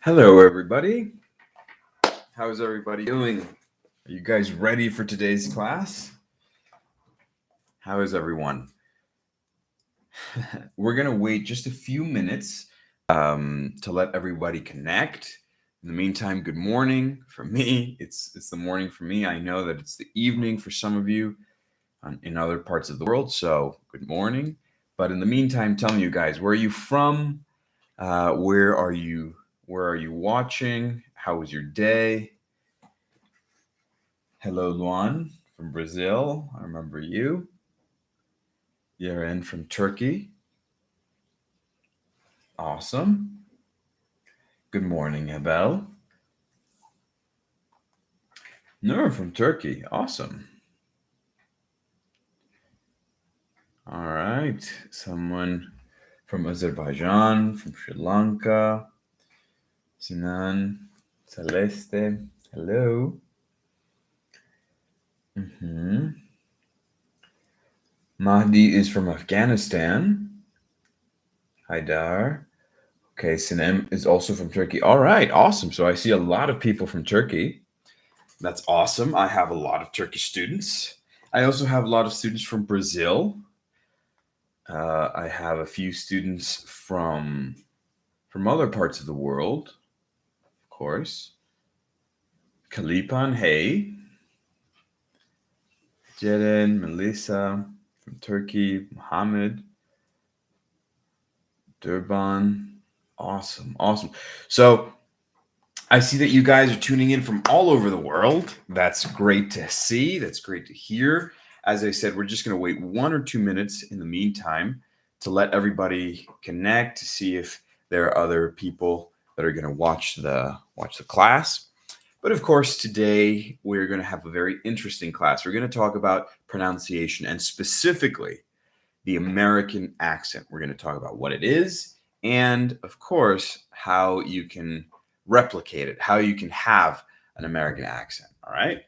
Hello, everybody. How's everybody doing? Are you guys ready for today's class? How is everyone? We're going to wait just a few minutes to let everybody connect. In the meantime, good morning for me. It's the morning for me. I know that it's the evening for some of you in other parts of the world. So good morning. But in the meantime, tell me, you guys, where are you from? Where are you? Where are you watching? How was your day? Hello, Luan from Brazil. I remember you. Yaren from Turkey. Awesome. Good morning, Abel. Nur from Turkey. Awesome. All right. Someone from Azerbaijan, from Sri Lanka. Sinan, Celeste. Hello. Mahdi is from Afghanistan. Haidar. Okay, Sinem is also from Turkey. All right, awesome. So I see a lot of people from Turkey. That's awesome. I have a lot of Turkish students. I also have a lot of students from Brazil. I have a few students from other parts of the world, of course. Kalipan, hey. Jeren, Melissa from Turkey, Mohammed, Durban. Awesome, awesome. So I see that you guys are tuning in from all over the world. That's great to see. That's great to hear. As I said, we're just going to wait 1 or 2 minutes in the meantime to let everybody connect to see if there are other people that are going to watch the class. But of course, today we're going to have a very interesting class. We're going to talk about pronunciation and specifically the American accent. We're going to talk about what it is and, of course, how you can replicate it, how you can have an American accent. All right.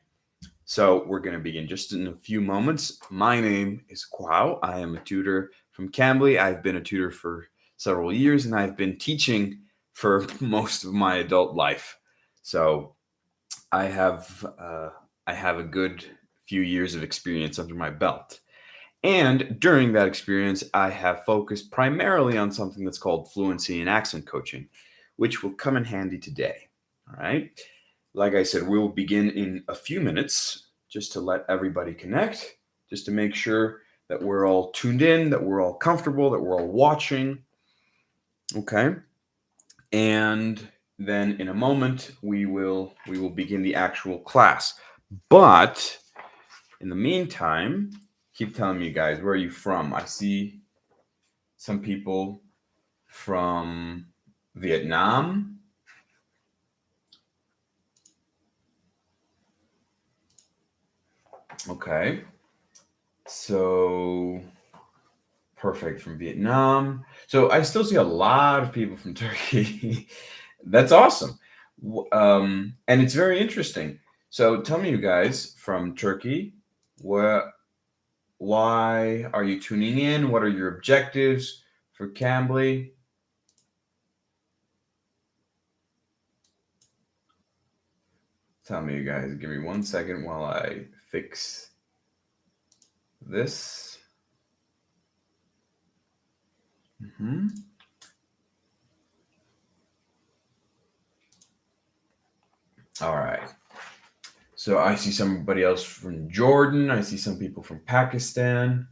So we're going to begin just in a few moments. My name is Cuau. I am a tutor from Cambly. I've been a tutor for several years and I've been teaching for most of my adult life. So I have a good few years of experience under my belt. And during that experience, I have focused primarily on something that's called fluency and accent coaching, which will come in handy today. All right. Like I said, we'll begin in a few minutes just to let everybody connect, just to make sure that we're all tuned in, that we're all comfortable, that we're all watching. Okay. And then in a moment, we will begin the actual class. But in the meantime, keep telling me, guys, where are you from? I see some people from Vietnam. Okay. So perfect, from Vietnam. So I still see a lot of people from Turkey. That's awesome. And it's very interesting. So tell me, you guys from Turkey, why are you tuning in? What are your objectives for Cambly? Tell me, you guys. Give me 1 second while I fix this. All right. So I see somebody else from Jordan. I see some people from Pakistan.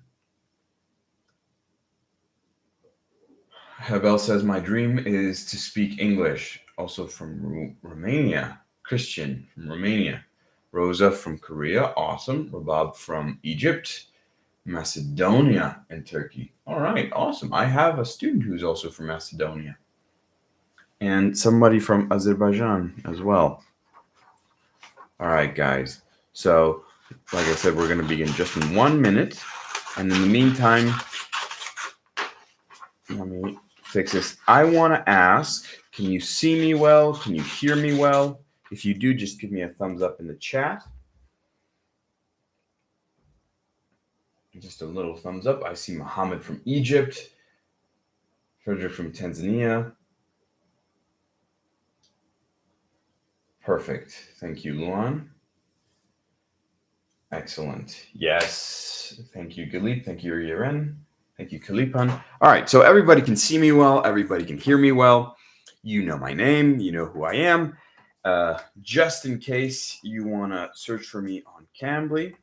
Habel says, my dream is to speak English. Also from Romania. Christian from Romania. Rosa from Korea. Awesome. Rabab from Egypt. Macedonia and Turkey. All right. Awesome. I have a student who's also from Macedonia. And somebody from Azerbaijan as well. All right, guys. So, like I said, we're going to begin just in 1 minute. And in the meantime, let me fix this. I want to ask, can you see me well? Can you hear me well? If you do, just give me a thumbs up in the chat. Just a little thumbs up. I see Mohammed from Egypt. Frederick from Tanzania. Perfect. Thank you, Luan. Excellent. Yes. Thank you, Galip. Thank you, Yeren. Thank you, Kalipan. All right. So everybody can see me well. Everybody can hear me well. You know my name. You know who I am. Just in case you want to search for me on Cambly,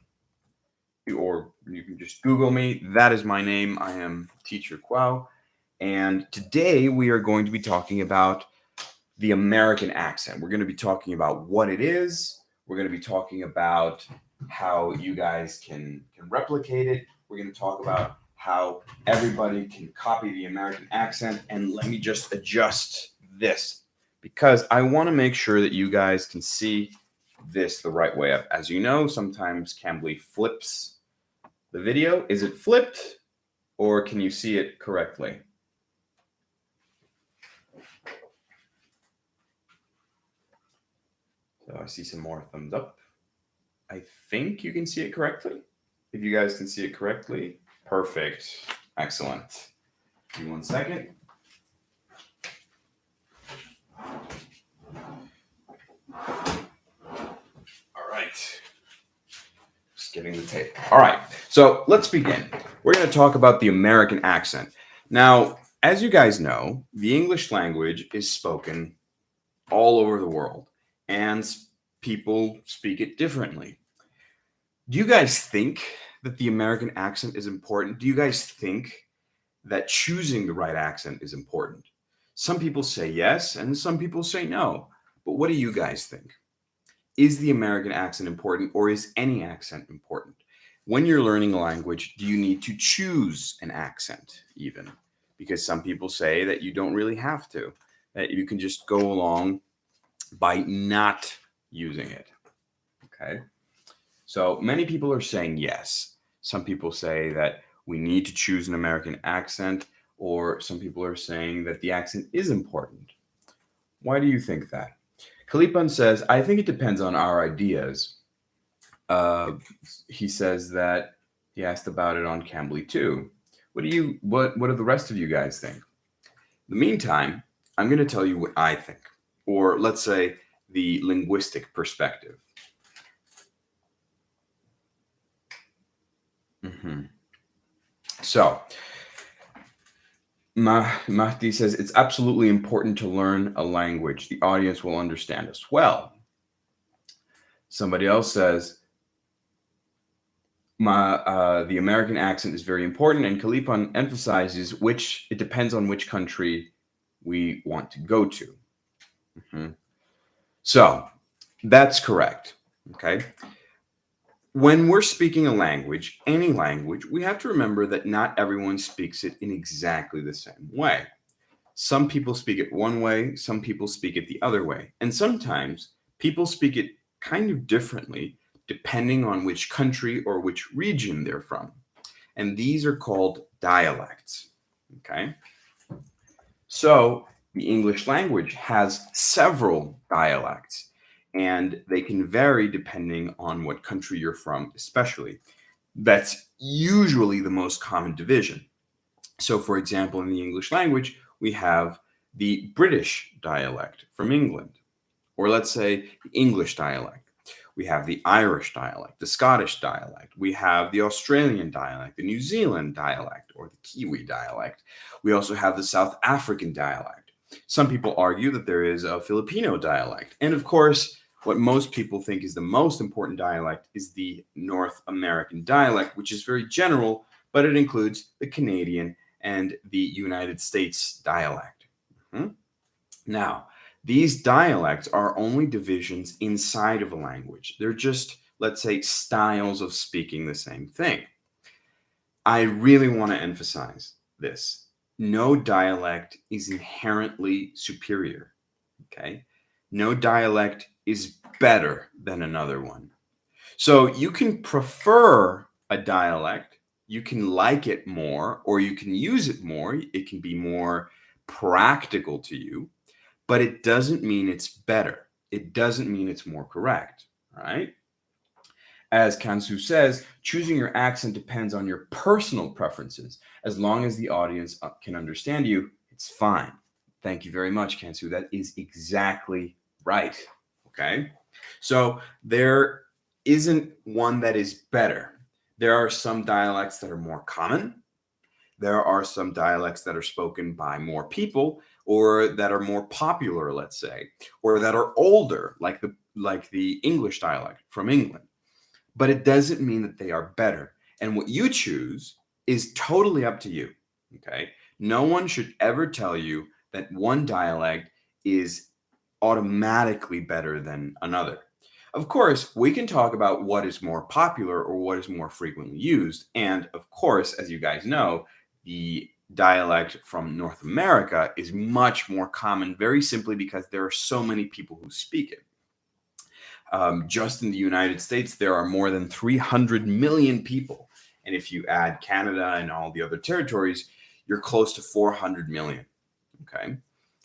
or you can just Google me. That is my name. I am Teacher Cuau. And today we are going to be talking about the American accent. We're going to be talking about what it is. We're going to be talking about how you guys can replicate it. We're going to talk about how everybody can copy the American accent. And let me just adjust this because I want to make sure that you guys can see this the right way up. As you know, sometimes Cambly flips the video. Is it flipped or can you see it correctly? So I see some more thumbs up. I think you can see it correctly. If you guys can see it correctly, perfect. Excellent. Give me 1 second. All right. Just getting the tape. All right. So let's begin. We're going to talk about the American accent. Now, as you guys know, the English language is spoken all over the world, and people speak it differently. Do you guys think that the American accent is important? Do you guys think that choosing the right accent is important? Some people say yes, and some people say no. But what do you guys think? Is the American accent important, or is any accent important? When you're learning a language, do you need to choose an accent even? Because some people say that you don't really have to, that you can just go along by not using it. Okay. So many people are saying yes. Some people say that we need to choose an American accent, or some people are saying that the accent is important. Why do you think that? Kalipan says, I think it depends on our ideas. He says that he asked about it on Cambly too. What do the rest of you guys think? In the meantime, I'm going to tell you what I think, or let's say the linguistic perspective. So, Mahdi says it's absolutely important to learn a language. The audience will understand us well. Somebody else says the American accent is very important, and Kalipan emphasizes it depends on which country we want to go to. So that's correct. Okay. When we're speaking a language, any language, we have to remember that not everyone speaks it in exactly the same way. Some people speak it one way, some people speak it the other way. And sometimes people speak it kind of differently depending on which country or which region they're from. And these are called dialects. Okay? So the English language has several dialects, and they can vary depending on what country you're from, especially. That's usually the most common division. So, for example, in the English language, we have the British dialect from England, or let's say the English dialect. We have the Irish dialect, the Scottish dialect. We have the Australian dialect, the New Zealand dialect, or the Kiwi dialect. We also have the South African dialect. Some people argue that there is a Filipino dialect. And of course, what most people think is the most important dialect is the North American dialect, which is very general, but it includes the Canadian and the United States dialect. Now, these dialects are only divisions inside of a language. They're just, let's say, styles of speaking the same thing. I really want to emphasize this. No dialect is inherently superior, okay? No dialect is better than another one. So you can prefer a dialect, you can like it more, or you can use it more. It can be more practical to you, but it doesn't mean it's better. It doesn't mean it's more correct, right? As Kansu says, choosing your accent depends on your personal preferences. As long as the audience can understand you, it's fine. Thank you very much, Kansu. That is exactly right. Okay. So there isn't one that is better. There are some dialects that are more common. There are some dialects that are spoken by more people or that are more popular, let's say, or that are older, like the English dialect from England. But it doesn't mean that they are better. And what you choose is totally up to you. Okay. No one should ever tell you that one dialect is automatically better than another. Of course, we can talk about what is more popular or what is more frequently used. And of course, as you guys know, the dialect from North America is much more common, very simply because there are so many people who speak it. Just in the United States, there are more than 300 million people. And if you add Canada and all the other territories, you're close to 400 million. Okay.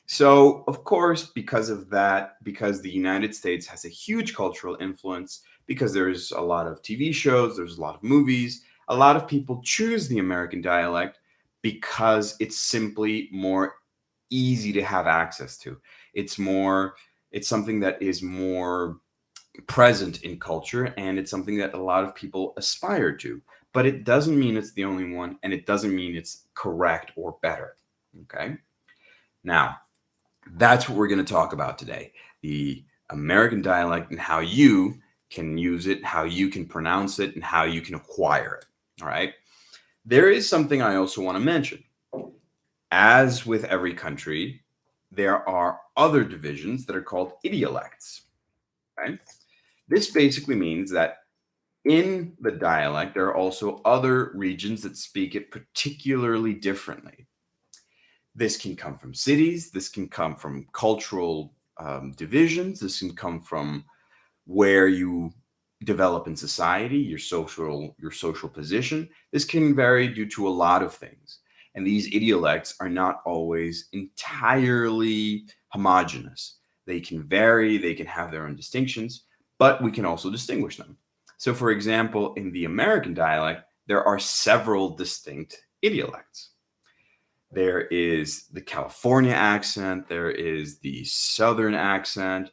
So, of course, because of that, because the United States has a huge cultural influence, because there's a lot of TV shows, there's a lot of movies, a lot of people choose the American dialect because it's simply more easy to have access to. It's something that is more present in culture, and it's something that a lot of people aspire to. But it doesn't mean it's the only one, and it doesn't mean it's correct or better. Okay. Now, that's what we're going to talk about today, the American dialect and how you can use it, how you can pronounce it, and how you can acquire it. All right. There is something I also want to mention. As with every country, there are other divisions that are called idiolects. Okay. This basically means that in the dialect, there are also other regions that speak it particularly differently. This can come from cities. This can come from cultural divisions. This can come from where you develop in society, your social position. This can vary due to a lot of things. And these idiolects are not always entirely homogeneous. They can vary, they can have their own distinctions, but we can also distinguish them. So, for example, in the American dialect, there are several distinct idiolects. There is the California accent, there is the Southern accent,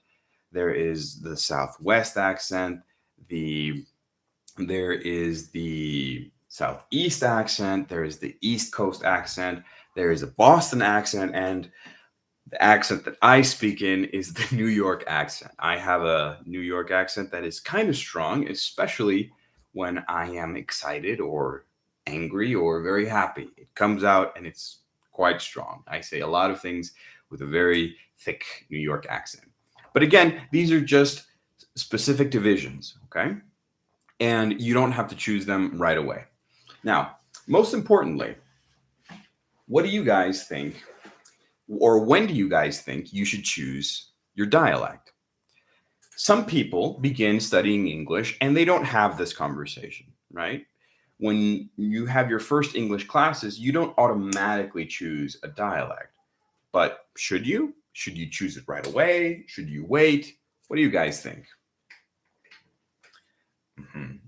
there is the Southwest accent, there is the Southeast accent, there is the East Coast accent, there is a Boston accent, and the accent that I speak in is the New York accent. I have a New York accent that is kind of strong, especially when I am excited or angry or very happy. It comes out and it's quite strong. I say a lot of things with a very thick New York accent. But again, these are just specific divisions, okay? And you don't have to choose them right away. Now, most importantly, what do you guys think, or when do you guys think you should choose your dialect? Some people begin studying English and they don't have this conversation, right? When you have your first English classes, you don't automatically choose a dialect. But should you? Should you choose it right away? Should you wait? What do you guys think? Mhm.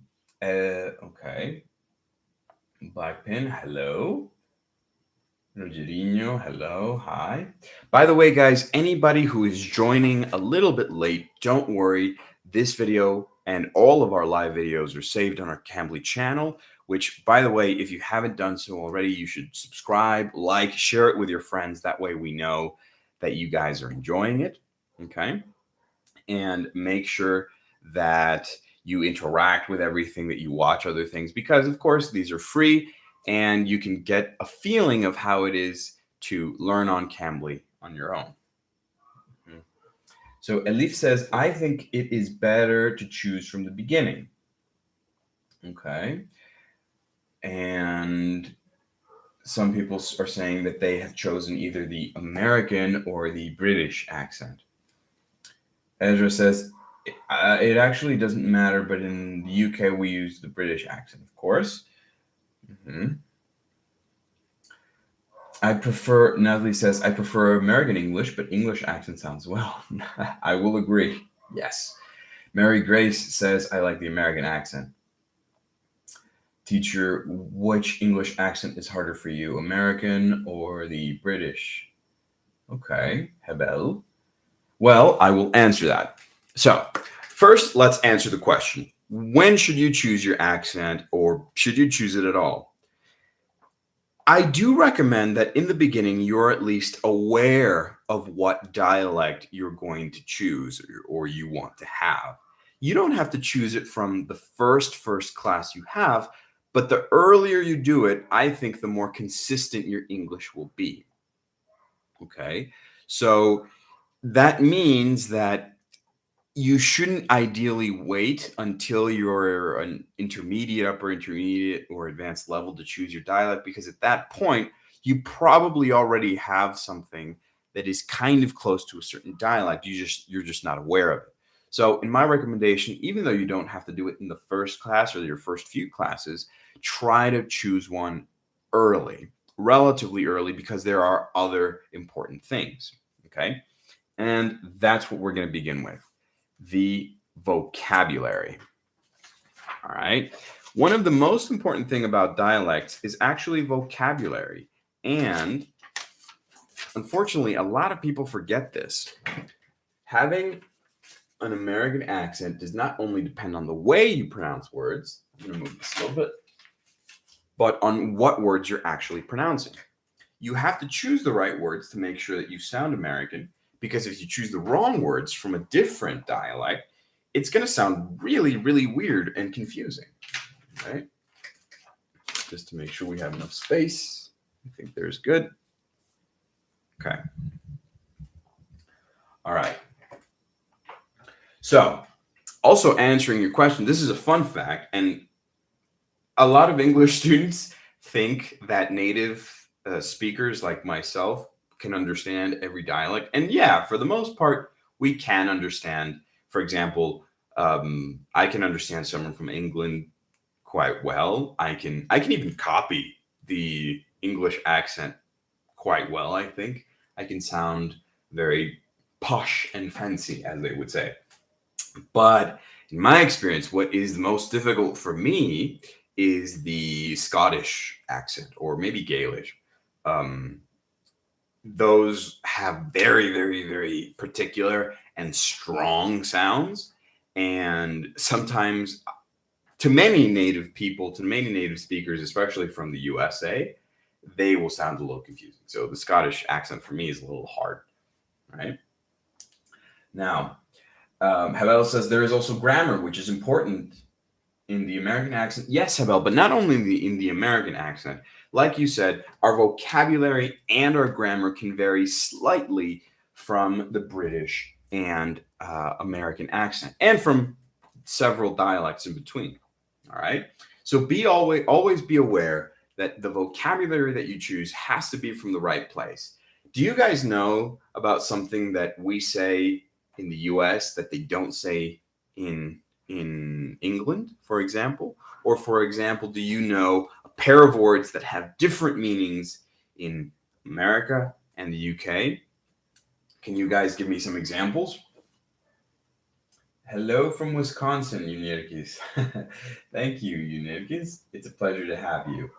Okay. Black Pin, hello. Rogerinho, hello, hi. By the way, guys, anybody who is joining a little bit late, don't worry. This video and all of our live videos are saved on our Cambly channel, which, by the way, if you haven't done so already, you should subscribe, like, share it with your friends. That way we know that you guys are enjoying it, okay? And make sure that you interact with everything, that you watch other things, because, of course, these are free and you can get a feeling of how it is to learn on Cambly on your own. Mhm. So Elif says, I think it is better to choose from the beginning. Okay. And some people are saying that they have chosen either the American or the British accent. Ezra says, it actually doesn't matter, but in the UK, we use the British accent, of course. Natalie says, I prefer American English, but English accent sounds well. I will agree. Yes. Mary Grace says, I like the American accent. Teacher, which English accent is harder for you, American or the British? Okay. Hebel. Well, I will answer that. So, first, let's answer the question. When should you choose your accent, or should you choose it at all? I do recommend that in the beginning, you're at least aware of what dialect you're going to choose or you want to have. You don't have to choose it from the first class you have, but the earlier you do it, I think the more consistent your English will be. Okay. So that means that you shouldn't ideally wait until you're an intermediate, upper intermediate, or advanced level to choose your dialect, because at that point, you probably already have something that is kind of close to a certain dialect. You're just not aware of it. So, in my recommendation, even though you don't have to do it in the first class or your first few classes, try to choose one early, relatively early, because there are other important things. Okay. And that's what we're going to begin with: the vocabulary. All right. One of the most important thing about dialects is actually vocabulary. And unfortunately, a lot of people forget this. Having an American accent does not only depend on the way you pronounce words, I'm going to move this a little bit, but on what words you're actually pronouncing. You have to choose the right words to make sure that you sound American, because if you choose the wrong words from a different dialect, it's going to sound really, really weird and confusing, right? Just to make sure we have enough space. I think there's good. Okay. All right. So, also answering your question, this is a fun fact, and a lot of English students think that native speakers like myself can understand every dialect. And yeah, for the most part, we can understand. For example, I can understand someone from England quite well. I can even copy the English accent quite well. I think I can sound very posh and fancy, as they would say. But in my experience, what is the most difficult for me is the Scottish accent, or maybe Gaelish. Um, those have very, very, very particular and strong sounds. And sometimes, to many native people, to many native speakers, especially from the USA, they will sound a little confusing. So the Scottish accent for me is a little hard, right? Now, Havel says there is also grammar, which is important in the American accent. Yes, Havel, but not only in the American accent. Like you said, our vocabulary and our grammar can vary slightly from the British and American accent, and from several dialects in between. All right. So be always be aware that the vocabulary that you choose has to be from the right place. Do you guys know about something that we say in the US that they don't say in England, for example? Or for example, do you know a pair of words that have different meanings in America and the UK? Can you guys give me some examples? Hello from Wisconsin, Unirkis. Thank you, Unirkis. It's a pleasure to have you.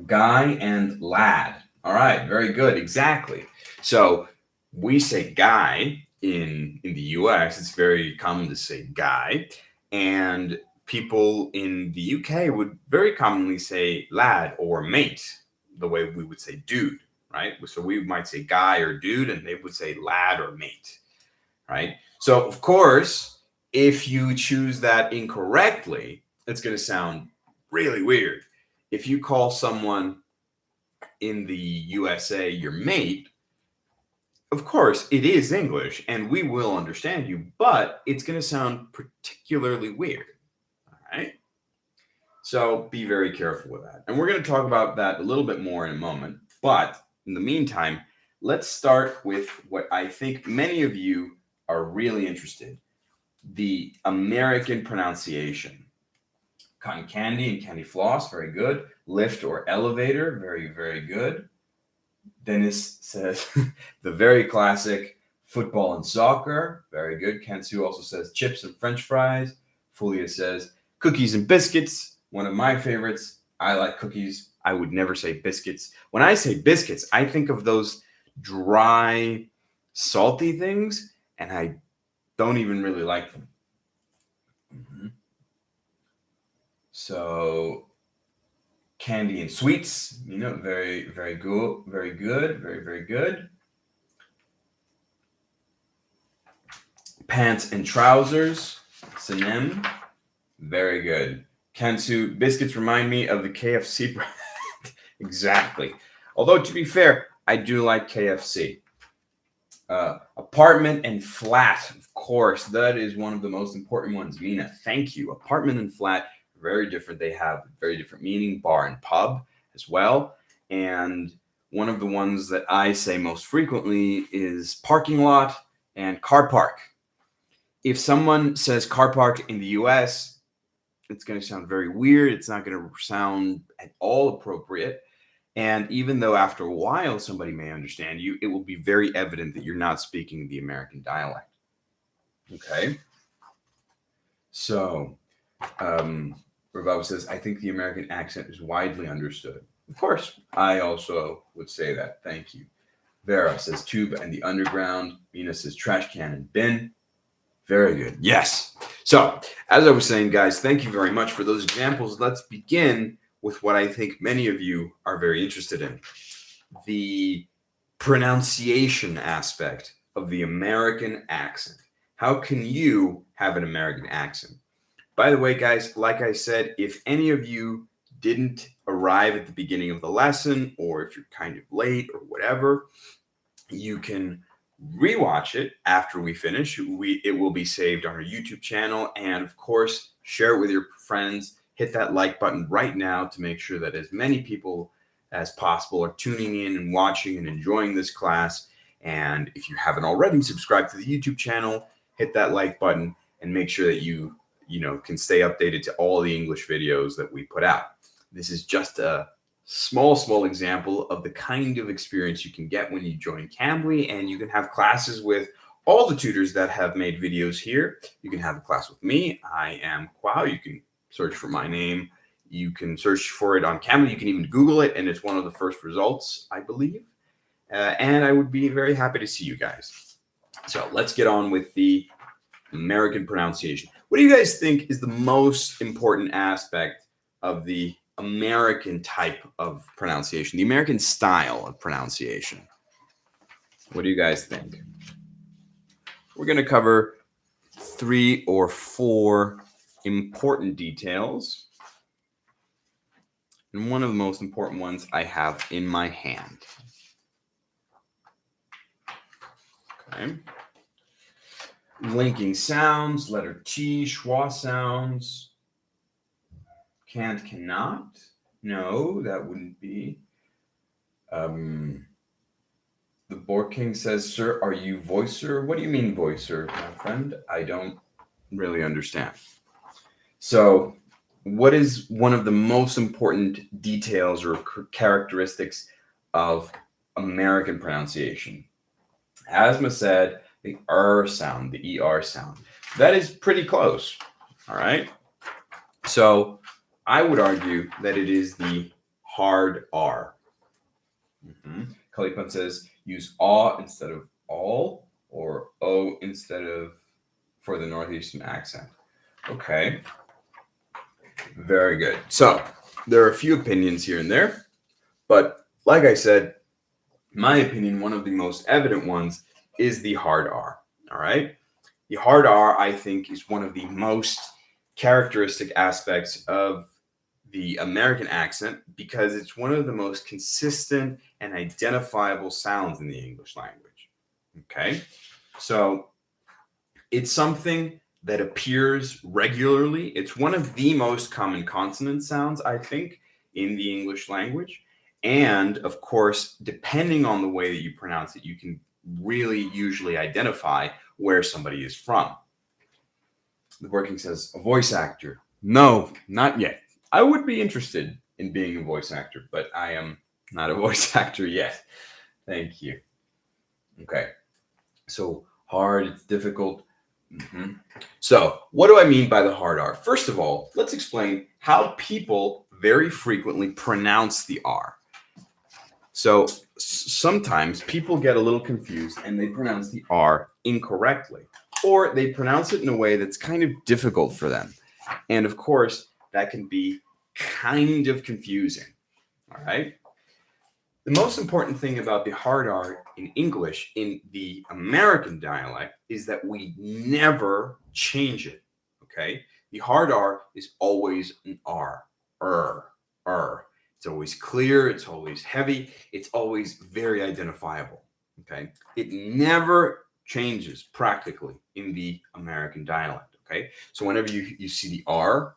Guy and lad. All right, very good. Exactly. So we say guy in the US. It's very common to say guy, and people in the UK would very commonly say lad or mate, the way we would say dude, right? So we might say guy or dude, and they would say lad or mate, right? So of course, if you choose that incorrectly, it's going to sound really weird. If you call someone in the USA your mate, of course, it is English and we will understand you, but it's going to sound particularly weird. All right. So be very careful with that. And we're going to talk about that a little bit more in a moment. But in the meantime, let's start with what I think many of you are really interested in: the American pronunciation. Cotton candy and candy floss, very good. Lift or elevator, very, very good. Dennis says the very classic football and soccer. Very good. Kansu also says chips and french fries. Fulia says cookies and biscuits. One of my favorites. I like cookies. I would never say biscuits. When I say biscuits, I think of those dry, salty things, and I don't even really like them. So candy and sweets, very, very good, very good, very, very good. Pants and trousers, sinem, very good. Kansu, biscuits remind me of the KFC brand. Exactly. Although, to be fair, I do like KFC. Apartment and flat, of course. That is one of the most important ones. Mina, thank you. Apartment and flat, very different. They have very different meaning. Bar and pub as well. And one of the ones that I say most frequently is parking lot and car park. If someone says car park in the US, it's going to sound very weird. It's not going to sound at all appropriate. And even though after a while somebody may understand you, it will be very evident that you're not speaking the American dialect. Okay? So, Ravel says, I think the American accent is widely understood. Of course, I also would say that. Thank you. Vera says tube and the underground. Mina says trash can and bin. Very good. Yes. So, as I was saying, guys, thank you very much for those examples. Let's begin with what I think many of you are very interested in. The pronunciation aspect of the American accent. How can you have an American accent? By the way, guys, like I said, if any of you didn't arrive at the beginning of the lesson, or if you're kind of late or whatever, you can rewatch it after we finish. It will be saved on our YouTube channel. And of course, share it with your friends. Hit that like button right now to make sure that as many people as possible are tuning in and watching and enjoying this class. And if you haven't already, subscribe to the YouTube channel, hit that like button, and make sure that you can stay updated to all the English videos that we put out. This is just a small example of the kind of experience you can get when you join Cambly, and you can have classes with all the tutors that have made videos here. You can have a class with me. I am Cuau. You can search for my name. You can search for it on Cambly. You can even Google it, and it's one of the first results, I believe. And I would be very happy to see you guys. So let's get on with the American pronunciation. What do you guys think is the most important aspect of the American type of pronunciation, the American style of pronunciation? What do you guys think? We're going to cover 3 or 4 important details. And one of the most important ones I have in my hand. Okay. Linking sounds, letter T, schwa sounds. Can't, cannot. No, that wouldn't be. The Board King says, sir, are you voicer? What do you mean voicer, my friend? I don't really understand. So, what is one of the most important details or characteristics of American pronunciation? Asma said the R sound, the ER sound. That is pretty close, all right? So I would argue that it is the hard R. Kalipan says use aw instead of all, or O instead of for the Northeastern accent. Okay. Very good. So there are a few opinions here and there, but like I said, in my opinion, one of the most evident ones is the hard R. All right. The hard R, I think, is one of the most characteristic aspects of the American accent because it's one of the most consistent and identifiable sounds in the English language. Okay. So it's something that appears regularly. It's one of the most common consonant sounds, I think, in the English language. And of course, depending on the way that you pronounce it, you can really usually identify where somebody is from. The Working says, a voice actor. No, not yet. I would be interested in being a voice actor, but I am not a voice actor yet. Thank you. Okay. So hard, it's difficult. So what do I mean by the hard R? First of all, let's explain how people very frequently pronounce the R. So sometimes people get a little confused and they pronounce the R incorrectly, or they pronounce it in a way that's kind of difficult for them. And of course, that can be kind of confusing. All right. The most important thing about the hard R in English, in the American dialect, is that we never change it. Okay. The hard R is always an R. It's always clear. It's always heavy. It's always very identifiable. Okay. It never changes practically in the American dialect. Okay. So whenever you see the R,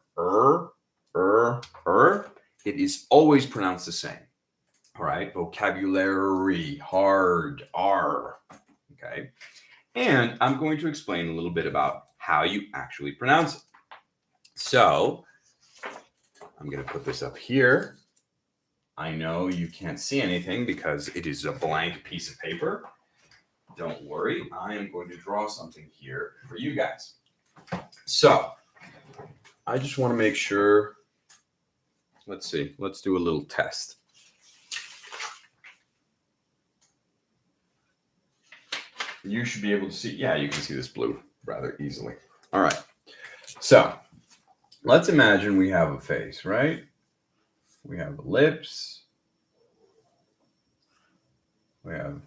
it is always pronounced the same. All right. Vocabulary, hard, R. Okay. And I'm going to explain a little bit about how you actually pronounce it. So I'm going to put this up here. I know you can't see anything because it is a blank piece of paper. Don't worry. I am going to draw something here for you guys. So I just want to make sure. Let's see. Let's do a little test. You should be able to see. Yeah, you can see this blue rather easily. All right. So let's imagine we have a face, right? We have lips. We have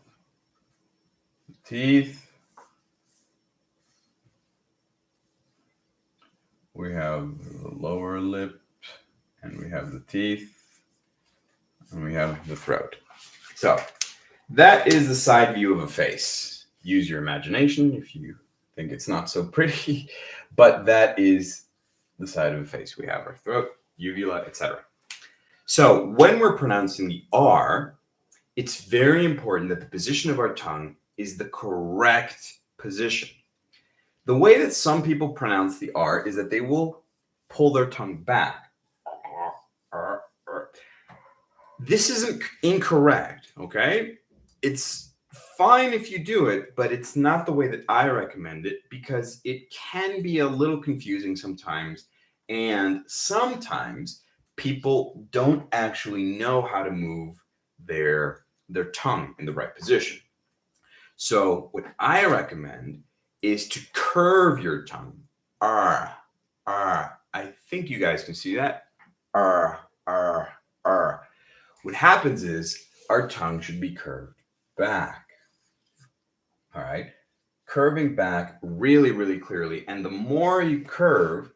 teeth. We have the lower lip, and we have the teeth, and we have the throat. So that is the side view of a face. Use your imagination if you think it's not so pretty, but that is the side of a face. We have our throat, uvula, etc. So when we're pronouncing the R, it's very important that the position of our tongue is the correct position. The way that some people pronounce the R is that they will pull their tongue back. This isn't incorrect, okay? It's fine if you do it, but it's not the way that I recommend it because it can be a little confusing sometimes. And sometimes people don't actually know how to move their tongue in the right position. So what I recommend is to curve your tongue. R. I think you guys can see that. R. What happens is our tongue should be curved back. All right. Curving back really, really clearly. And the more you curve,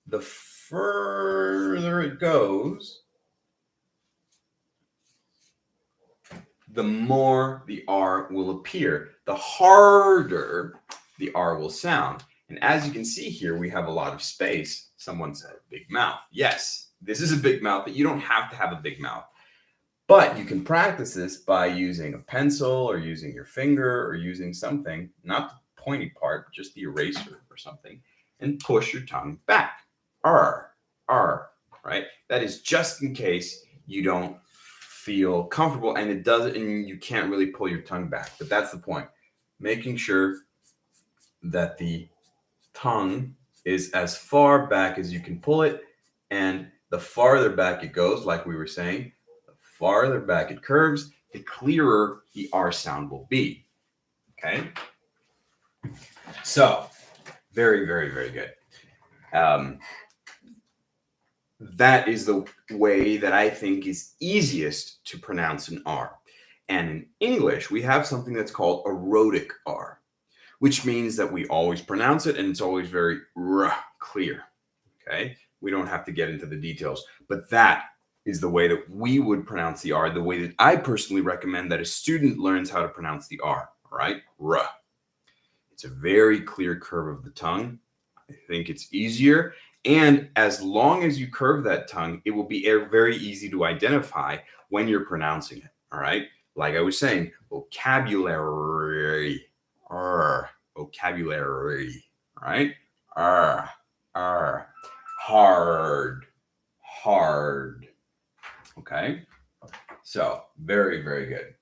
the further it goes, the more the R will appear, the harder the R will sound. And as you can see here, we have a lot of space. Someone said big mouth. Yes, this is a big mouth, but you don't have to have a big mouth. But you can practice this by using a pencil or using your finger or using something, not the pointy part, just the eraser or something, and push your tongue back. R, right? That is just in case you don't feel comfortable and you can't really pull your tongue back. But that's the point. Making sure that the tongue is as far back as you can pull it, and the farther back it goes, like we were saying, the farther back it curves, the clearer the R sound will be. Okay? So, very, very, very good. That is the way that I think is easiest to pronounce an R. And in English, we have something that's called a rhotic R, which means that we always pronounce it and it's always very clear. Okay? We don't have to get into the details, but that is the way that we would pronounce the R, the way that I personally recommend that a student learns how to pronounce the R. All right? R. It's a very clear curve of the tongue. I think it's easier. And as long as you curve that tongue, it will be very easy to identify when you're pronouncing it. All right? Like I was saying, vocabulary. Vocabulary. All right? Hard. Okay? So, very, very good.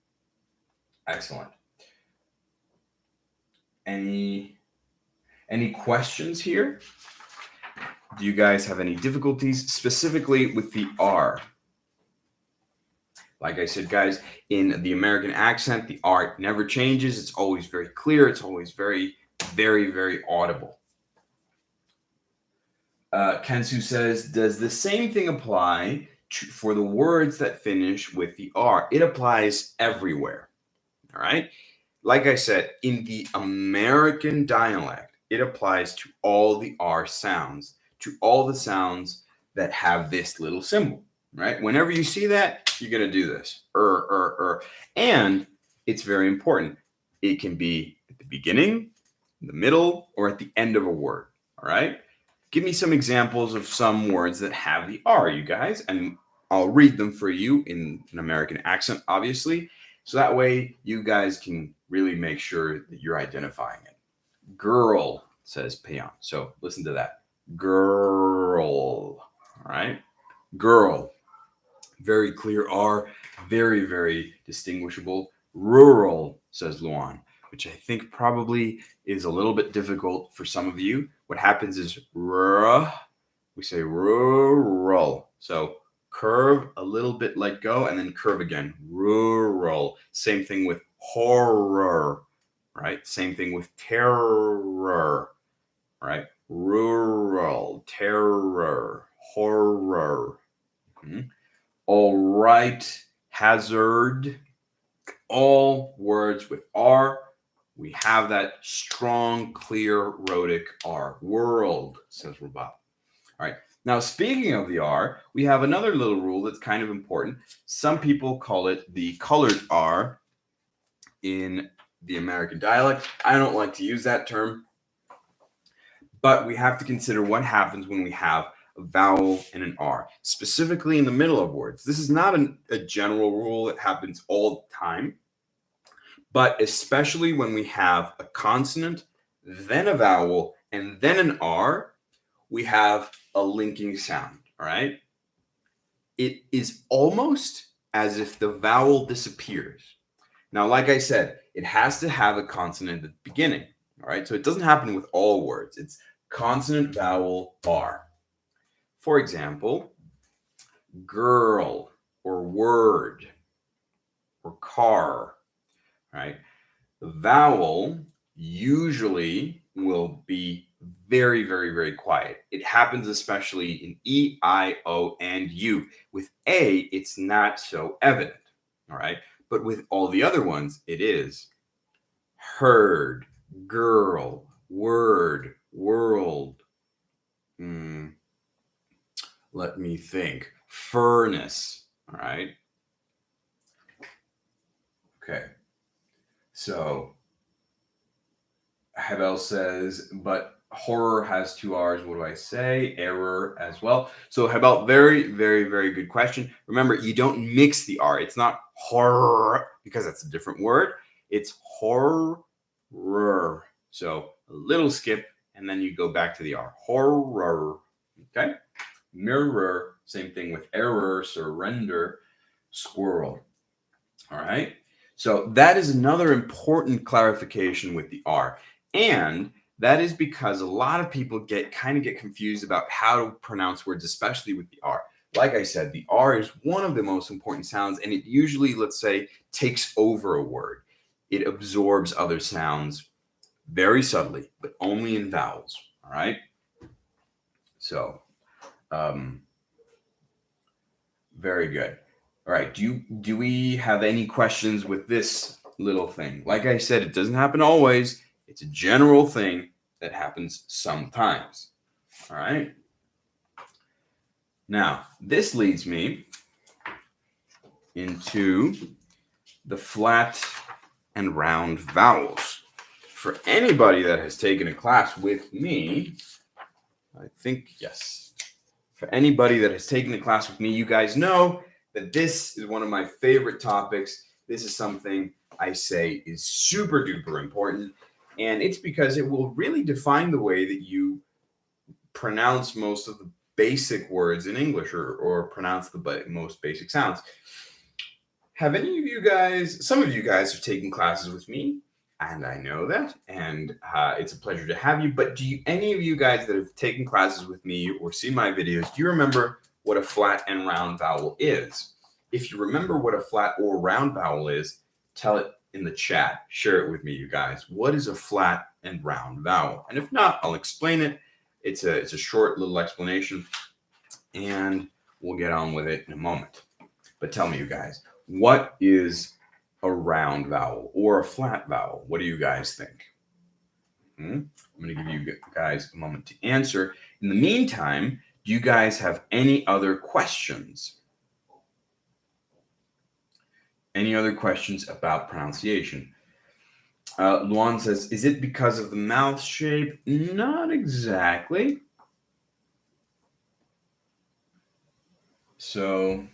Excellent. Any questions here? Do you guys have any difficulties specifically with the R? Like I said, guys, in the American accent, the R never changes. It's always very clear. It's always very, very, very audible. Kensu says, does the same thing apply for the words that finish with the R? It applies everywhere. All right. Like I said, in the American dialect, it applies to all the R sounds, to all the sounds that have this little symbol, right? Whenever you see that, you're going to do this. And it's very important. It can be at the beginning, the middle, or at the end of a word, all right? Give me some examples of some words that have the R, you guys, and I'll read them for you in an American accent, obviously. So that way you guys can really make sure that you're identifying it. Girl, says Peon. So listen to that. Girl. All right. Girl. Very clear R. Very, very distinguishable. Rural, says Luan, which I think probably is a little bit difficult for some of you. What happens is we say rural. So curve a little bit, let go, and then curve again. Rural. Same thing with horror, right? Same thing with terror, right? Rural, terror, horror. All right, hazard. All words with R, we have that strong, clear, rhotic R. World, says Rabat. All right. Now, speaking of the R, we have another little rule that's kind of important. Some people call it the colored R in the American dialect. I don't like to use that term, but we have to consider what happens when we have a vowel and an R, specifically in the middle of words. This is not a general rule that happens all the time, but especially when we have a consonant, then a vowel, and then an R, we have a linking sound, all right? It is almost as if the vowel disappears. Now, like I said, it has to have a consonant at the beginning, all right? So it doesn't happen with all words. It's consonant, vowel, R. For example, girl or word or car, right? The vowel usually will be very, very, very quiet. It happens especially in E, I, O, and U. With A, it's not so evident, all right? But with all the other ones, it is. Heard, girl, word, world. Let me think. Furnace, all right? Okay. So Havel says, but horror has two R's. What do I say? Error as well. So Havel, very, very, very good question. Remember, you don't mix the R. It's not horror because that's a different word. It's horror. So a little skip, and then you go back to the R. Horror. Okay. Mirror, same thing with error, surrender, squirrel. All right. So that is another important clarification with the R. And that is because a lot of people get confused about how to pronounce words, especially with the R. Like I said, the R is one of the most important sounds, and it usually, let's say, takes over a word. It absorbs other sounds very subtly, but only in vowels. All right. So, very good. All right. Do we have any questions with this little thing? Like I said, it doesn't happen always. It's a general thing that happens sometimes. All right. Now, this leads me into the flat and round vowels. For anybody that has taken a class with me, I think, yes. For anybody that has taken a class with me, you guys know that this is one of my favorite topics. This is something I say is super duper important. And it's because it will really define the way that you pronounce most of the basic words in English or pronounce the most basic sounds. Have any of you guys, some of you guys have taken classes with me, and I know that, and it's a pleasure to have you, but any of you guys that have taken classes with me or seen my videos, do you remember what a flat and round vowel is? If you remember what a flat or round vowel is, tell it in the chat. Share it with me, you guys. What is a flat and round vowel? And if not, I'll explain it. It's a short little explanation, and we'll get on with it in a moment. But tell me, you guys, what is a round vowel or a flat vowel? What do you guys think? I'm going to give you guys a moment to answer. In the meantime, do you guys have any other questions? Any other questions about pronunciation? Luan says, is it because of the mouth shape? Not exactly. So,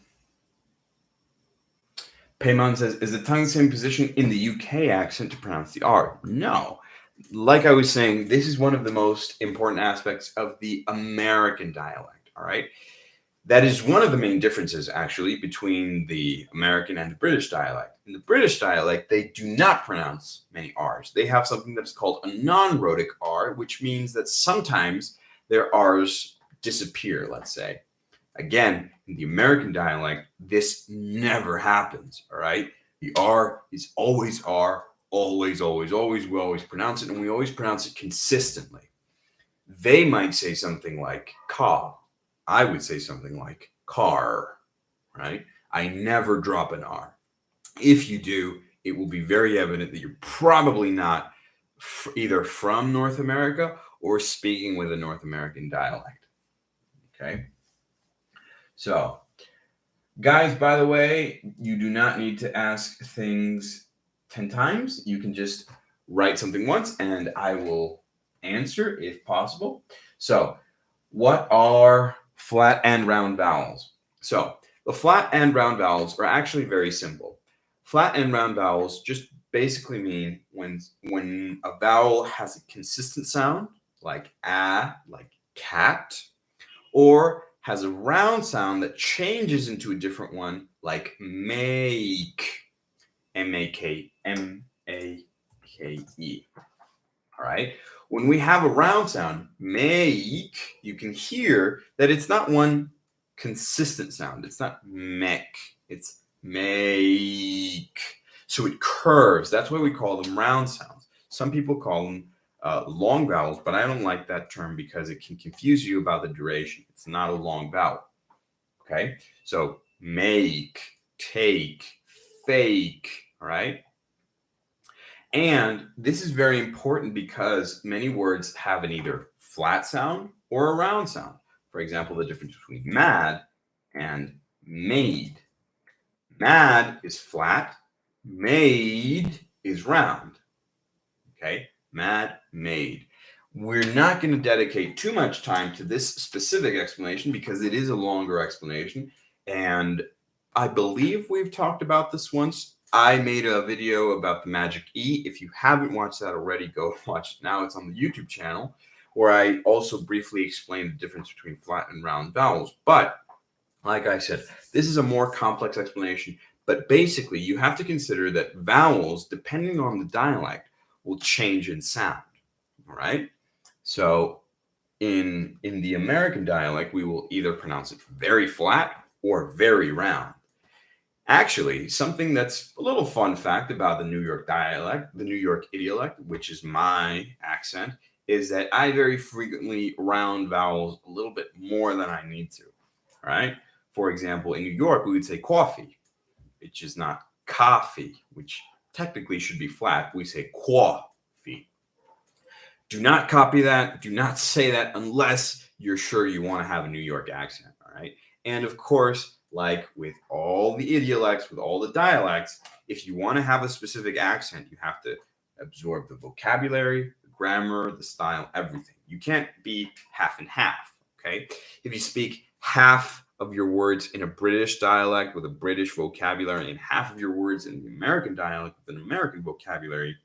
Payman says, is the tongue the same position in the UK accent to pronounce the R? No. Like I was saying, this is one of the most important aspects of the American dialect, all right? That is one of the main differences, actually, between the American and the British dialect. In the British dialect, they do not pronounce many R's. They have something that's called a non-rhotic R, which means that sometimes their R's disappear, let's say. Again, in the American dialect, this never happens, all right? The R is always R, always, always, always. We always pronounce it, and we always pronounce it consistently. They might say something like ka. I would say something like car, right? I never drop an R. If you do, it will be very evident that you're probably not either from North America or speaking with a North American dialect, okay? So, guys, by the way, you do not need to ask things 10 times. You can just write something once and I will answer if possible. So, what are flat and round vowels? So, the flat and round vowels are actually very simple. Flat and round vowels just basically mean when a vowel has a consistent sound, like a, like cat, or has a round sound that changes into a different one, like make, M-A-K, M-A-K-E. All right. When we have a round sound, make, you can hear that it's not one consistent sound. It's not mek, it's make. So it curves. That's why we call them round sounds. Some people call them long vowels, but I don't like that term because it can confuse you about the duration. It's not a long vowel. Okay. So make, take, fake. All right. And this is very important because many words have an either flat sound or a round sound. For example, the difference between mad and made. Mad is flat, made is round. Okay, mad, made. We're not going to dedicate too much time to this specific explanation because it is a longer explanation. And I believe we've talked about this once. I made a video about the magic E. If you haven't watched that already, go watch it now. It's on the YouTube channel, where I also briefly explained the difference between flat and round vowels. But like I said, this is a more complex explanation. But basically, you have to consider that vowels, depending on the dialect, will change in sound. All right. So in the American dialect, we will either pronounce it very flat or very round. Actually, something that's a little fun fact about the New York dialect, the New York idiolect, which is my accent, is that I very frequently round vowels a little bit more than I need to. All right. For example, in New York, we would say coffee, which is not coffee, which technically should be flat. We say coffee. Do not copy that. Do not say that unless you're sure you want to have a New York accent. All right. And of course, like with all the idiolects, with all the dialects, if you want to have a specific accent, you have to absorb the vocabulary, the grammar, the style, everything. You can't be half and half. Okay. If you speak half of your words in a British dialect with a British vocabulary and half of your words in the American dialect with an American vocabulary,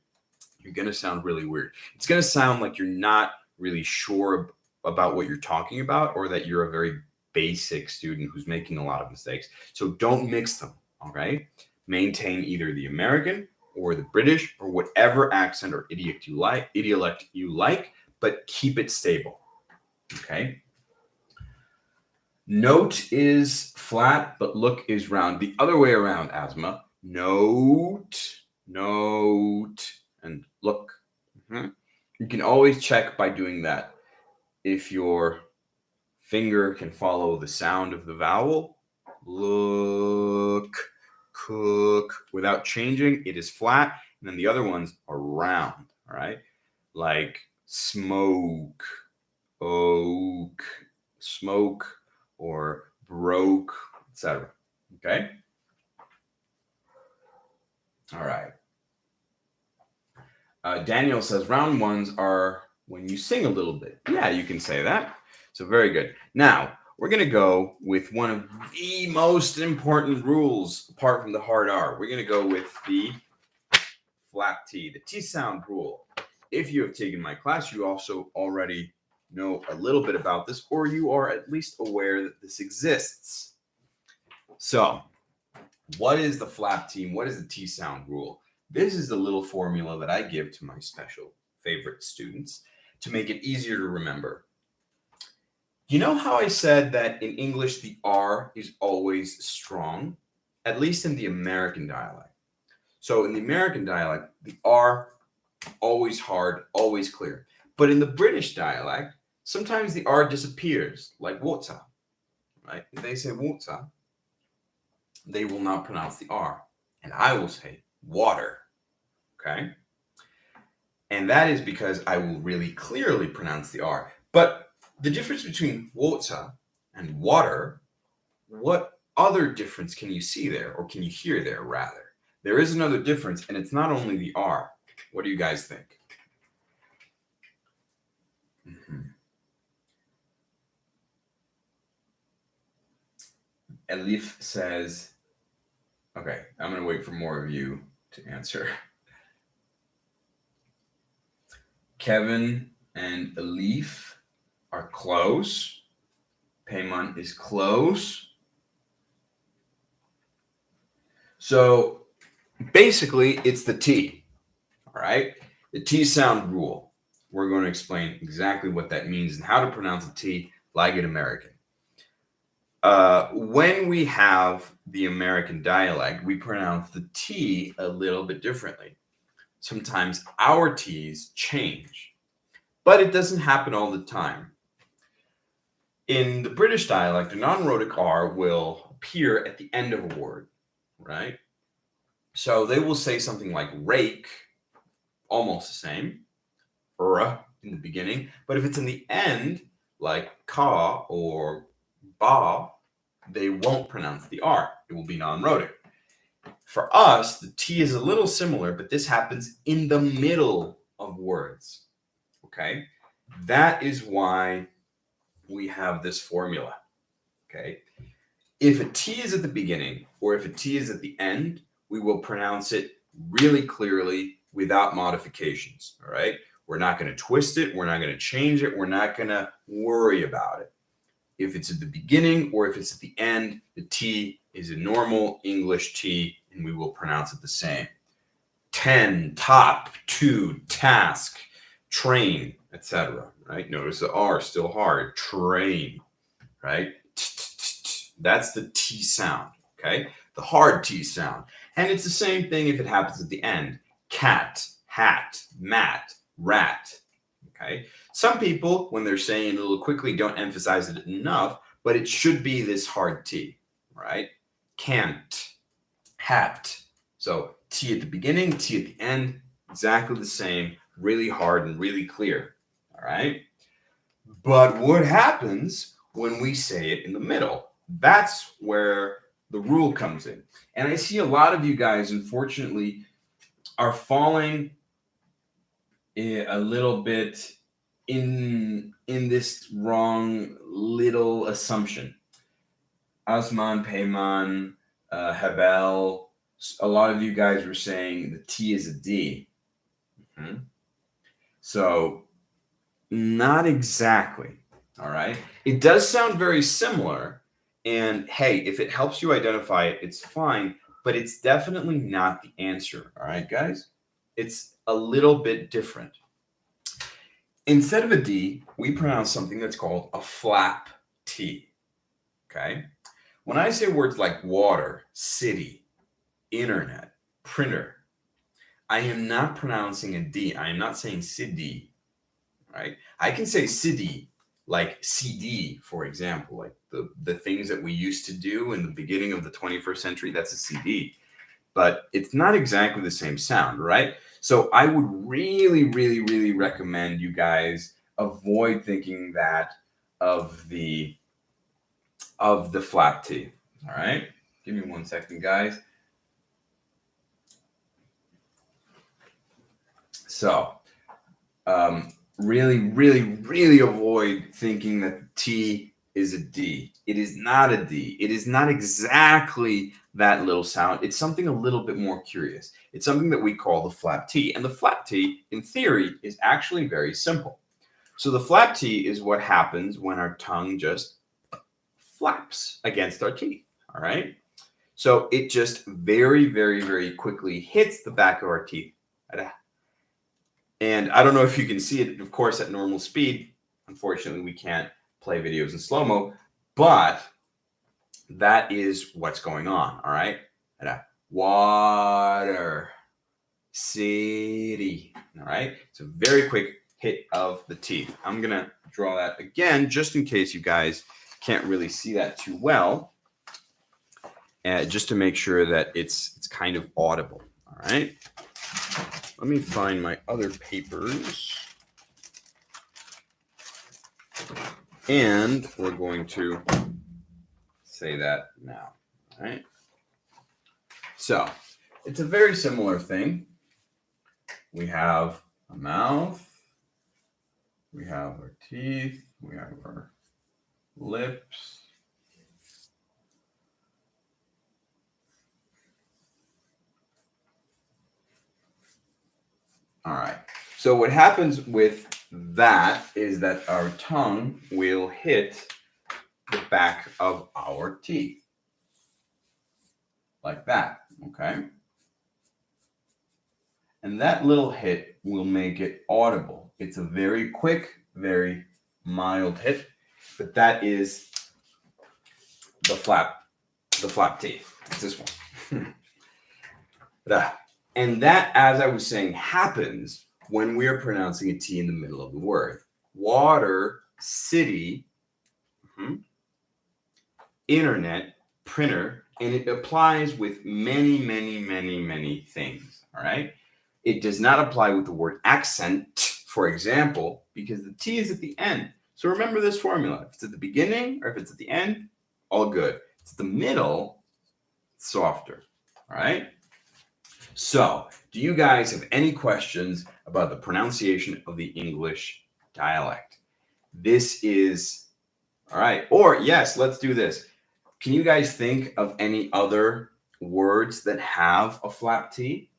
you're going to sound really weird. It's going to sound like you're not really sure about what you're talking about, or that you're a very basic student who's making a lot of mistakes. So don't mix them, all right? Maintain either the American or the British or whatever accent or idiolect you like, but keep it stable, okay? Note is flat, but look is round. The other way around, Asma. Note, note, and look. You can always check by doing that. If your finger can follow the sound of the vowel, look, cook, without changing, it is flat. And then the other ones are round, all right? Like smoke, oak, smoke, or broke, etc. Okay? All right. Daniel says round ones are when you sing a little bit. Yeah, you can say that. So very good. Now, we're going to go with one of the most important rules apart from the hard R. We're going to go with the flap T, the T sound rule. If you have taken my class, you also already know a little bit about this, or you are at least aware that this exists. So, what is the flap T? What is the T sound rule? This is the little formula that I give to my special favorite students to make it easier to remember. You know how I said that in English the R is always strong, at least in the American dialect. So in the American dialect, the R always hard, always clear. But in the British dialect, sometimes the R disappears, like water, right? If they say water, they will not pronounce the R. And I will say water, okay? And that is because I will really clearly pronounce the R. But the difference between water and water, what other difference can you see there, or can you hear there, rather? There is another difference, and it's not only the R. What do you guys think? Elif says, okay, I'm going to wait for more of you to answer. Kevin and Elif are close. Payman is close. So basically, it's the T, all right? The T sound rule. We're going to explain exactly what that means and how to pronounce the T like an American. When we have the American dialect, we pronounce the T a little bit differently. Sometimes our T's change, but it doesn't happen all the time. In the British dialect, a non-rhotic R will appear at the end of a word, right? So they will say something like rake, almost the same, in the beginning, but if it's in the end, like ka or ba, they won't pronounce the R. It will be non-rhotic. For us, the T is a little similar, but this happens in the middle of words, okay? That is why we have this formula, okay? If a T is at the beginning or if a T is at the end, we will pronounce it really clearly without modifications, all right? We're not going to twist it. We're not going to change it. We're not going to worry about it. If it's at the beginning or if it's at the end, the T is a normal English T, and we will pronounce it the same. 10, top, 2, task, train, etc. Right? Notice the R still hard. Train, right? That's the T sound, okay? The hard T sound. And it's the same thing if it happens at the end. Cat, hat, mat, rat, okay? Some people, when they're saying it a little quickly, don't emphasize it enough, but it should be this hard T, right? Can't, hat. So T at the beginning, T at the end, exactly the same, really hard and really clear, all right? But what happens when we say it in the middle? That's where the rule comes in. And I see a lot of you guys, unfortunately, are falling a little bit in this wrong little assumption. Asman, Payman, Habel, a lot of you guys were saying the T is a D. So not exactly, all right? It does sound very similar, and hey, if it helps you identify it, it's fine, but it's definitely not the answer, all right, guys? It's a little bit different. Instead of a D, we pronounce something that's called a flap T. Okay. When I say words like water, city, internet, printer, I am not pronouncing a D. I am not saying city, right? I can say city like CD, for example, like the things that we used to do in the beginning of the 21st century, that's a CD. But it's not exactly the same sound, right? So I would really, really, really recommend you guys avoid thinking that of the flap T. All right. Give me 1 second, guys. So really, really, really avoid thinking that the T is a D. It is not a D. It is not exactly that little sound. It's something a little bit more curious. It's something that we call the flap T. And the flap T, in theory, is actually very simple. So the flap T is what happens when our tongue just flaps against our teeth. All right. So it just very, very, very quickly hits the back of our teeth. And I don't know if you can see it, of course, at normal speed. Unfortunately, we can't play videos in slow-mo, but that is what's going on, all right? Water, city, all right? It's a very quick hit of the teeth. I'm going to draw that again, just in case you guys can't really see that too well, just to make sure that it's kind of audible, all right? Let me find my other papers. And we're going to say that now, all right? So it's a very similar thing. We have a mouth, we have our teeth, we have our lips. All right. So what happens with that is that our tongue will hit the back of our teeth. Like that, okay? And that little hit will make it audible. It's a very quick, very mild hit, but that is the flap teeth. It's this one. And that, as I was saying, happens when we're pronouncing a T in the middle of the word. Water, city, internet, printer, and it applies with many, many, many, many things, all right? It does not apply with the word accent, for example, because the T is at the end. So remember this formula. If it's at the beginning or if it's at the end, all good. If it's the middle, it's softer, all right? So do you guys have any questions about the pronunciation of the English dialect? This is, all right, or yes, let's do this. Can you guys think of any other words that have a flap T?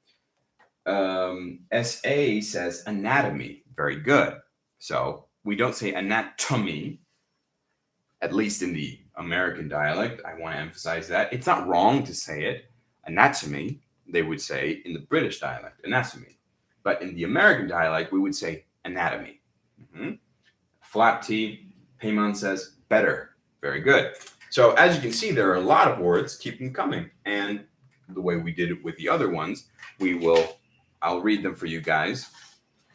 SA says anatomy. Very good. So we don't say anatomy, at least in the American dialect. I want to emphasize that. It's not wrong to say it. Anatomy, they would say in the British dialect, anatomy. But in the American dialect, we would say anatomy. Flap T, Payman says better. Very good. So as you can see, there are a lot of words. Keep them coming. And the way we did it with the other ones, I'll read them for you guys,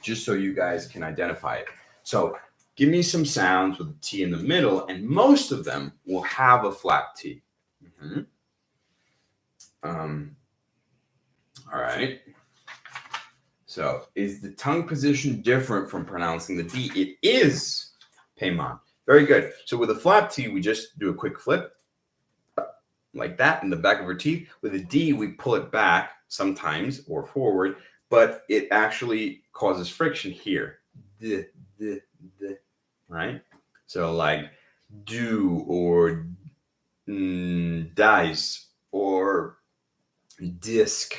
just so you guys can identify it. So give me some sounds with a T in the middle, and most of them will have a flap T. All right. So is the tongue position different from pronouncing the D? It is, Payman. Very good. So with a flap T, we just do a quick flip like that in the back of our teeth. With a D, we pull it back sometimes or forward, but it actually causes friction here. Right? So like do or dice or disc.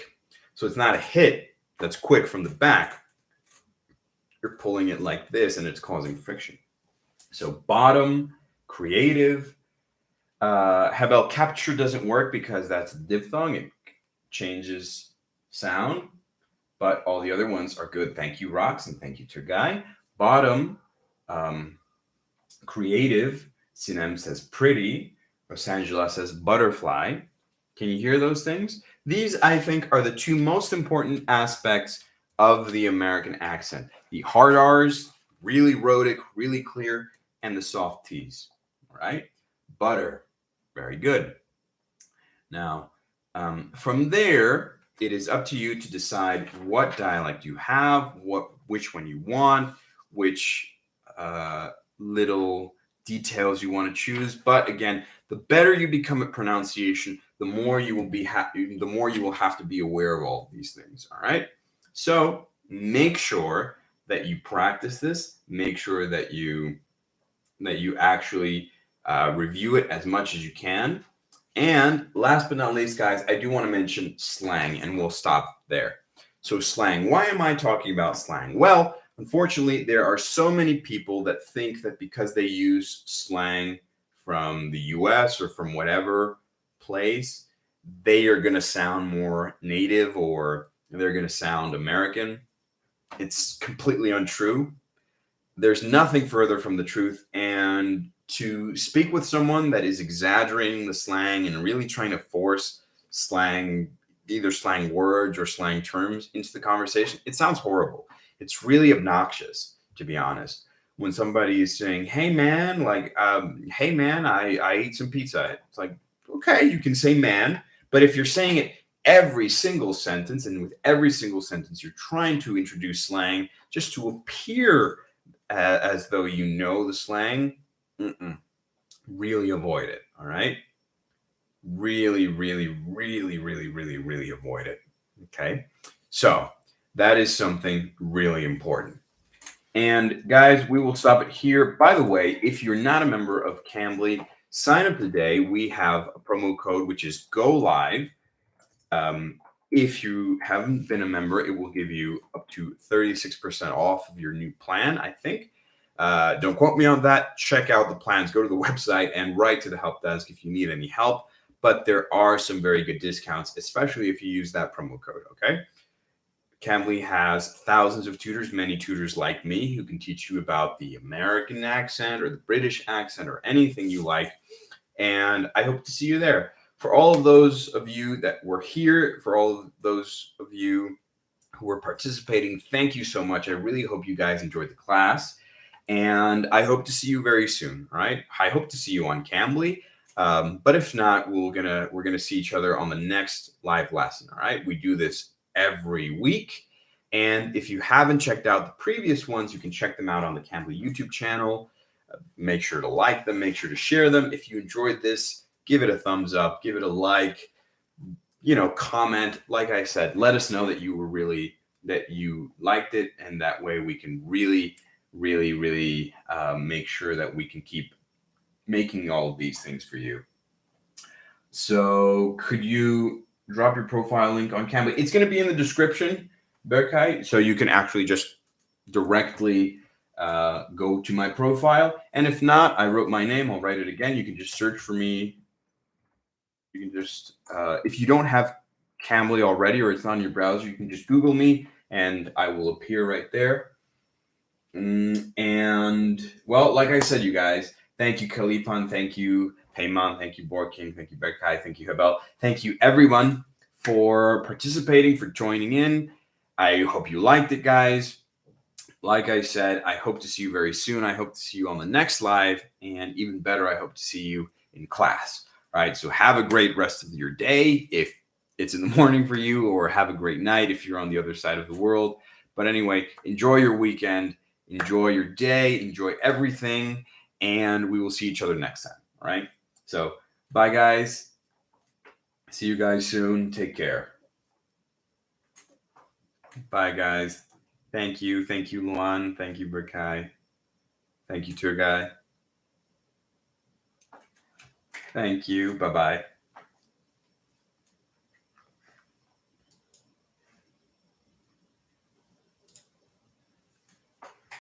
So it's not a hit that's quick from the back. You're pulling it like this and it's causing friction. So bottom, creative. Hebel capture doesn't work because that's a diphthong. It changes sound. But all the other ones are good. Thank you, Rox, and thank you, Turgai. Bottom, creative. Sinem says pretty. Rosangela says butterfly. Can you hear those things? These, I think, are the two most important aspects of the American accent. The hard R's, really rhotic, really clear, and the soft T's. All right? Butter. Very good. Now, from there, it is up to you to decide what dialect you have, which one you want, which little details you want to choose. But again, the better you become at pronunciation, the more you will be happy, the more you will have to be aware of all of these things. All right. So make sure that you practice this. Make sure that you actually review it as much as you can. And last but not least, guys, I do want to mention slang, and we'll stop there. So slang, why am I talking about slang? Well, unfortunately, there are so many people that think that because they use slang from the US or from whatever place, they are going to sound more native or they're going to sound American. It's completely untrue. There's nothing further from the truth. And to speak with someone that is exaggerating the slang and really trying to force slang, either slang words or slang terms into the conversation, it sounds horrible. It's really obnoxious, to be honest. When somebody is saying, "Hey man," like, "Hey man, I ate some pizza." It's like, okay, you can say "man," but if you're saying it every single sentence, and with every single sentence you're trying to introduce slang just to appear as though you know the slang, really avoid it. All right, really, really, really, really, really, really avoid it. Okay, so that is something really important. And guys, we will stop it here. By the way, if you're not a member of Cambly, sign up today. We have a promo code which is Go Live. If you haven't been a member, it will give you up to 36% off of your new plan, I think. Don't quote me on that. Check out the plans. Go to the website and write to the help desk if you need any help. But there are some very good discounts, especially if you use that promo code, okay? Cambly has thousands of tutors, many tutors like me, who can teach you about the American accent or the British accent or anything you like. And I hope to see you there. For all of those of you that were here, for all of those of you who were participating, thank you so much. I really hope you guys enjoyed the class. And I hope to see you very soon. All right. I hope to see you on Cambly. But if not, we're gonna see each other on the next live lesson. All right. We do this every week. And if you haven't checked out the previous ones, you can check them out on the Cambly YouTube channel. Make sure to like them, make sure to share them. If you enjoyed this, give it a thumbs up, give it a like, comment. Like I said, let us know that you liked it. And that way we can really, really, really make sure that we can keep making all of these things for you. So could you drop your profile link on Cambly? It's going to be in the description, Berkay, so you can actually just directly go to my profile. And if not, I wrote my name. I'll write it again. You can just search for me. You can just, if you don't have Cambly already or it's not in your browser, you can just Google me and I will appear right there. And well, like I said, you guys, thank you, Kalipan. Thank you, Payman. Thank you, Borking. Thank you, Berkay. Thank you, Habel. Thank you, everyone, for participating, for joining in. I hope you liked it, guys. Like I said, I hope to see you very soon. I hope to see you on the next live. And even better, I hope to see you in class. All right. So have a great rest of your day if it's in the morning for you, or have a great night if you're on the other side of the world. But anyway, enjoy your weekend. Enjoy your day. Enjoy everything. And we will see each other next time. All right. So bye, guys. See you guys soon. Take care. Bye, guys. Thank you. Thank you, Luan. Thank you, Berkay. Thank you, tour guy. Thank you. Bye-bye.